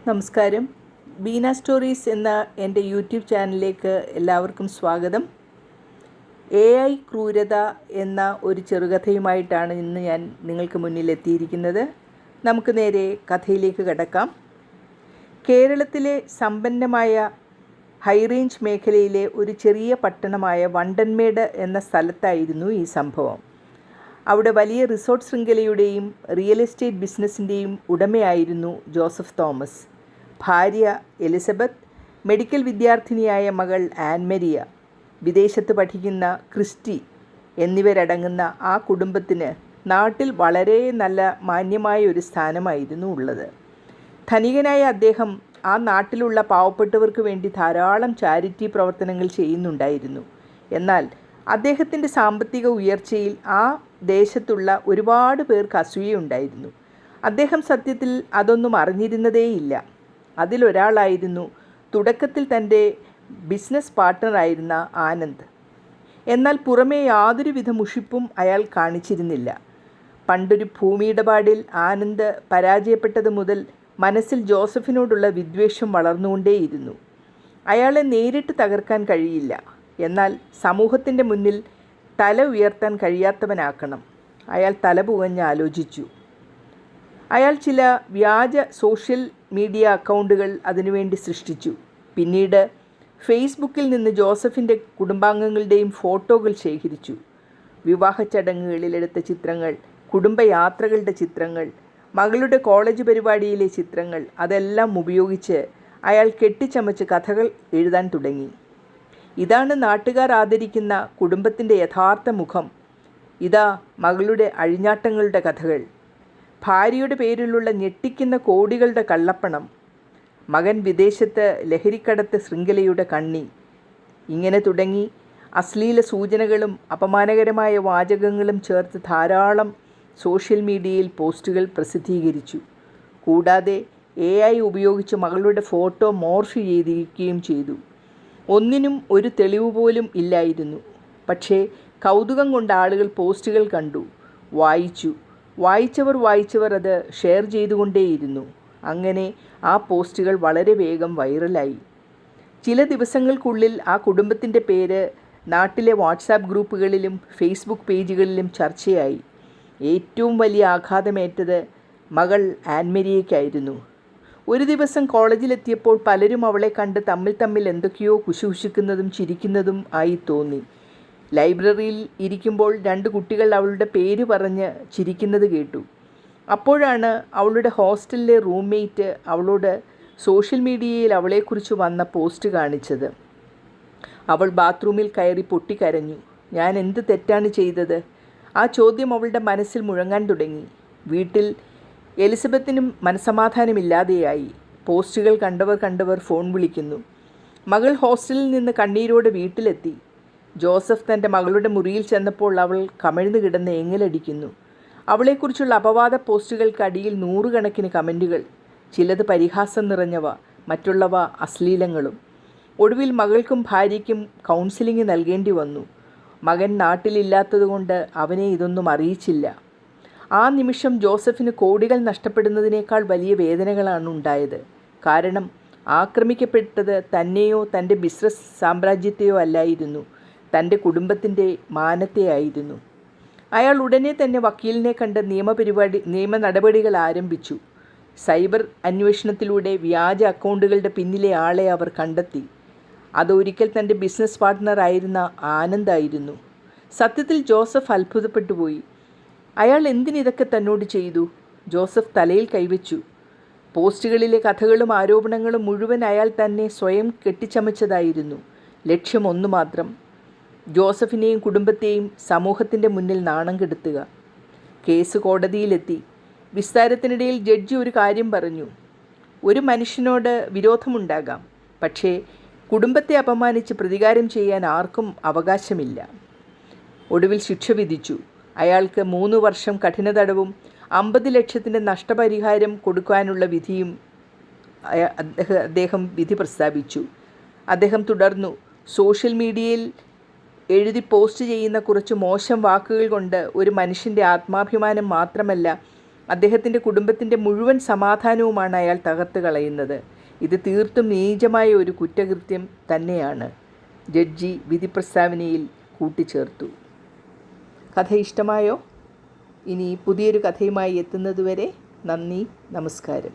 നമസ്കാരം. ബീന സ്റ്റോറീസ് എന്ന എൻ്റെ യൂട്യൂബ് ചാനലിലേക്ക് എല്ലാവർക്കും സ്വാഗതം. AI ക്രൂരത എന്ന ഒരു ചെറുകഥയുമായിട്ടാണ് ഇന്ന് ഞാൻ നിങ്ങൾക്ക് മുന്നിൽ എത്തിയിരിക്കുന്നത്. നമുക്ക് നേരെ കഥയിലേക്ക് കടക്കാം. കേരളത്തിലെ സമ്പന്നമായ ഹൈറേഞ്ച് മേഖലയിലെ ഒരു ചെറിയ പട്ടണമായ വണ്ടൻമേട് എന്ന സ്ഥലത്തായിരുന്നു ഈ സംഭവം. അവിടെ വലിയ റിസോർട്ട് ശൃംഖലയുടെയും റിയൽ എസ്റ്റേറ്റ് ബിസിനസ്സിൻ്റെയും ഉടമയായിരുന്നു ജോസഫ് തോമസ്. ഭാര്യ എലിസബത്ത്, മെഡിക്കൽ വിദ്യാർത്ഥിനിയായ മകൾ ആൻമരിയ, വിദേശത്ത് പഠിക്കുന്ന ക്രിസ്റ്റി എന്നിവരടങ്ങുന്ന ആ കുടുംബത്തിന് നാട്ടിൽ വളരെ നല്ല മാന്യമായ ഒരു സ്ഥാനമായിരുന്നു ഉള്ളത്. ധനികനായ അദ്ദേഹം ആ നാട്ടിലുള്ള പാവപ്പെട്ടവർക്ക് വേണ്ടി ധാരാളം ചാരിറ്റി പ്രവർത്തനങ്ങൾ ചെയ്യുന്നുണ്ടായിരുന്നു. എന്നാൽ അദ്ദേഹത്തിൻ്റെ സാമ്പത്തിക ഉയർച്ചയിൽ ആ ദേശത്തുള്ള ഒരുപാട് പേർക്ക് അസൂയയുണ്ടായിരുന്നു. അദ്ദേഹം സത്യത്തിൽ അതൊന്നും അറിഞ്ഞിരുന്നതേയില്ല. അതിലൊരാളായിരുന്നു തുടക്കത്തിൽ തൻ്റെ ബിസിനസ് പാർട്ട്ണറായിരുന്ന ആനന്ദ്. എന്നാൽ പുറമേ യാതൊരുവിധ മുഷിപ്പും അയാൾ കാണിച്ചിരുന്നില്ല. പണ്ടൊരു ഭൂമിയിടപാടിൽ ആനന്ദ് പരാജയപ്പെട്ടത് മുതൽ മനസ്സിൽ ജോസഫിനോടുള്ള വിദ്വേഷം വളർന്നുകൊണ്ടേയിരുന്നു. അയാളെ നേരിട്ട് തകർക്കാൻ കഴിയില്ല, എന്നാൽ സമൂഹത്തിൻ്റെ മുന്നിൽ തല ഉയർത്താൻ കഴിയാത്തവനാക്കണം. അയാൾ തല പുകഞ്ഞ് ആലോചിച്ചു. അയാൾ ചില വ്യാജ സോഷ്യൽ മീഡിയ അക്കൗണ്ടുകൾ അതിനുവേണ്ടി സൃഷ്ടിച്ചു. പിന്നീട് ഫേസ്ബുക്കിൽ നിന്ന് ജോസഫിൻ്റെ കുടുംബാംഗങ്ങളുടെയും ഫോട്ടോകൾ ശേഖരിച്ചു. വിവാഹ ചടങ്ങുകളിലെടുത്ത ചിത്രങ്ങൾ, കുടുംബയാത്രകളുടെ ചിത്രങ്ങൾ, മകളുടെ കോളേജ് പരിപാടിയിലെ ചിത്രങ്ങൾ, അതെല്ലാം ഉപയോഗിച്ച് അയാൾ കെട്ടിച്ചമച്ച് കഥകൾ എഴുതാൻ തുടങ്ങി. ഇതാണ് നാട്ടുകാർ ആദരിക്കുന്ന കുടുംബത്തിൻ്റെ യഥാർത്ഥ മുഖം. ഇതാ മകളുടെ അഴിഞ്ഞാട്ടങ്ങളുടെ കഥകൾ, ഭാര്യയുടെ പേരിലുള്ള ഞെട്ടിക്കുന്ന കോടികളുടെ കള്ളപ്പണം, മകൻ വിദേശത്ത് ലഹരിക്കടത്ത് ശൃംഖലയുടെ കണ്ണി. ഇങ്ങനെ തുടങ്ങി അശ്ലീല സൂചനകളും അപമാനകരമായ വാചകങ്ങളും ചേർത്ത് ധാരാളം സോഷ്യൽ മീഡിയയിൽ പോസ്റ്റുകൾ പ്രസിദ്ധീകരിച്ചു. കൂടാതെ AI ഉപയോഗിച്ച് മകളുടെ ഫോട്ടോ മോർഫ് ചെയ്തിരിക്കുകയും ചെയ്തു. ഒന്നിനും ഒരു തെളിവ് പോലും ഇല്ലായിരുന്നു. പക്ഷേ കൗതുകം കൊണ്ട് ആളുകൾ പോസ്റ്റുകൾ കണ്ടു, വായിച്ചവർ അത് ഷെയർ ചെയ്തുകൊണ്ടേയിരുന്നു. അങ്ങനെ ആ പോസ്റ്റുകൾ വളരെ വേഗം വൈറലായി. ചില ദിവസങ്ങൾക്കുള്ളിൽ ആ കുടുംബത്തിൻ്റെ പേര് നാട്ടിലെ വാട്സാപ്പ് ഗ്രൂപ്പുകളിലും ഫേസ്ബുക്ക് പേജുകളിലും ചർച്ചയായി. ഏറ്റവും വലിയ ആഘാതമേറ്റത് മകൾ ആൻമരിയയ്ക്കായിരുന്നു. ഒരു ദിവസം കോളേജിലെത്തിയപ്പോൾ പലരും അവളെ കണ്ട് തമ്മിൽ എന്തൊക്കെയോ കുശുകുശുക്കുന്നതും ചിരിക്കുന്നതും ആയി തോന്നി. ലൈബ്രറിയിൽ ഇരിക്കുമ്പോൾ 2 കുട്ടികൾ അവളുടെ പേര് പറഞ്ഞ് ചിരിക്കുന്നത് കേട്ടു. അപ്പോഴാണ് അവളുടെ ഹോസ്റ്റലിലെ റൂംമേറ്റ് അവളോട് സോഷ്യൽ മീഡിയയിൽ അവളെക്കുറിച്ച് വന്ന പോസ്റ്റ് കാണിച്ചത്. അവൾ ബാത്റൂമിൽ കയറി പൊട്ടിക്കരഞ്ഞു. ഞാൻ എന്ത് തെറ്റാണ് ചെയ്തത്? ആ ചോദ്യം അവളുടെ മനസ്സിൽ മുഴങ്ങാൻ തുടങ്ങി. വീട്ടിൽ എലിസബത്തിനും മനസ്സമാധാനമില്ലാതെയായി. പോസ്റ്റുകൾ കണ്ടവർ ഫോൺ വിളിക്കുന്നു. മകൾ ഹോസ്റ്റലിൽ നിന്ന് കണ്ണീരോടെ വീട്ടിലെത്തി. ജോസഫ് തൻ്റെ മകളുടെ മുറിയിൽ ചെന്നപ്പോൾ അവൾ കമിഴ്ന്നു കിടന്ന് ഏങ്ങലടിക്കുന്നു. അവളെക്കുറിച്ചുള്ള അപവാദ പോസ്റ്റുകൾക്കടിയിൽ 100 കണക്കിന് കമൻറ്റുകൾ. ചിലത് പരിഹാസം നിറഞ്ഞവ, മറ്റുള്ളവ അശ്ലീലങ്ങളും. ഒടുവിൽ മകൾക്കും ഭാര്യയ്ക്കും കൗൺസിലിംഗ് നൽകേണ്ടി വന്നു. മകൻ നാട്ടിലില്ലാത്തതുകൊണ്ട് അവനെ ഇതൊന്നും അറിയിച്ചില്ല. ആ നിമിഷം ജോസഫിന് കോടികൾ നഷ്ടപ്പെടുന്നതിനേക്കാൾ വലിയ വേദനകളാണ് ഉണ്ടായത്. കാരണം ആക്രമിക്കപ്പെട്ടത് തന്നെയോ തൻ്റെ ബിസിനസ് സാമ്രാജ്യത്തെയോ അല്ലായിരുന്നു, തൻ്റെ കുടുംബത്തിൻ്റെ മാനത്തെയായിരുന്നു. അയാൾ ഉടനെ തന്നെ വക്കീലിനെ കണ്ട് നിയമ നടപടികൾ ആരംഭിച്ചു. സൈബർ അന്വേഷണത്തിലൂടെ വ്യാജ അക്കൗണ്ടുകളുടെ പിന്നിലെ ആളെ അവർ കണ്ടെത്തി. അതൊരിക്കൽ തൻ്റെ ബിസിനസ് പാർട്ട്ണറായിരുന്ന ആനന്ദായിരുന്നു. സത്യത്തിൽ ജോസഫ് അത്ഭുതപ്പെട്ടുപോയി. അയാൾ എന്തിനിതൊക്കെ തന്നോട് ചെയ്തു? ജോസഫ് തലയിൽ കൈവച്ചു. പോസ്റ്റുകളിലെ കഥകളും ആരോപണങ്ങളും മുഴുവൻ അയാൾ തന്നെ സ്വയം കെട്ടിച്ചമച്ചതായിരുന്നു. ലക്ഷ്യം ഒന്നു മാത്രം: ജോസഫിനെയും കുടുംബത്തെയും സമൂഹത്തിൻ്റെ മുന്നിൽ നാണം കെടുത്തുക. കേസ് കോടതിയിലെത്തി. വിസ്താരത്തിനിടയിൽ ജഡ്ജി ഒരു കാര്യം പറഞ്ഞു: ഒരു മനുഷ്യനോട് വിരോധമുണ്ടാകാം, പക്ഷേ കുടുംബത്തെ അപമാനിച്ച് പ്രതികാരം ചെയ്യാൻ ആർക്കും അവകാശമില്ല. ഒടുവിൽ ശിക്ഷ വിധിച്ചു. അയാൾക്ക് 3 വർഷം കഠിന തടവും 50 ലക്ഷത്തിൻ്റെ നഷ്ടപരിഹാരം കൊടുക്കാനുള്ള വിധിയും അദ്ദേഹം വിധി പ്രസ്താവിച്ചു. അദ്ദേഹം തുടർന്നു: സോഷ്യൽ മീഡിയയിൽ എഴുതി പോസ്റ്റ് ചെയ്യുന്ന കുറച്ച് മോശം വാക്കുകൾ കൊണ്ട് ഒരു മനുഷ്യൻ്റെ ആത്മാഭിമാനം മാത്രമല്ല അദ്ദേഹത്തിൻ്റെ കുടുംബത്തിൻ്റെ മുഴുവൻ സമാധാനവുമാണ് അയാൾ തകർത്ത് കളയുന്നത്. ഇത് തീർത്തും നീചമായ ഒരു കുറ്റകൃത്യം തന്നെയാണ്, ജഡ്ജി വിധി പ്രസ്താവനയിൽ കൂട്ടിച്ചേർത്തു. കഥ ഇഷ്ടമായോ? ഇനി പുതിയൊരു കഥയുമായി എത്തുന്നതുവരെ നന്ദി, നമസ്കാരം.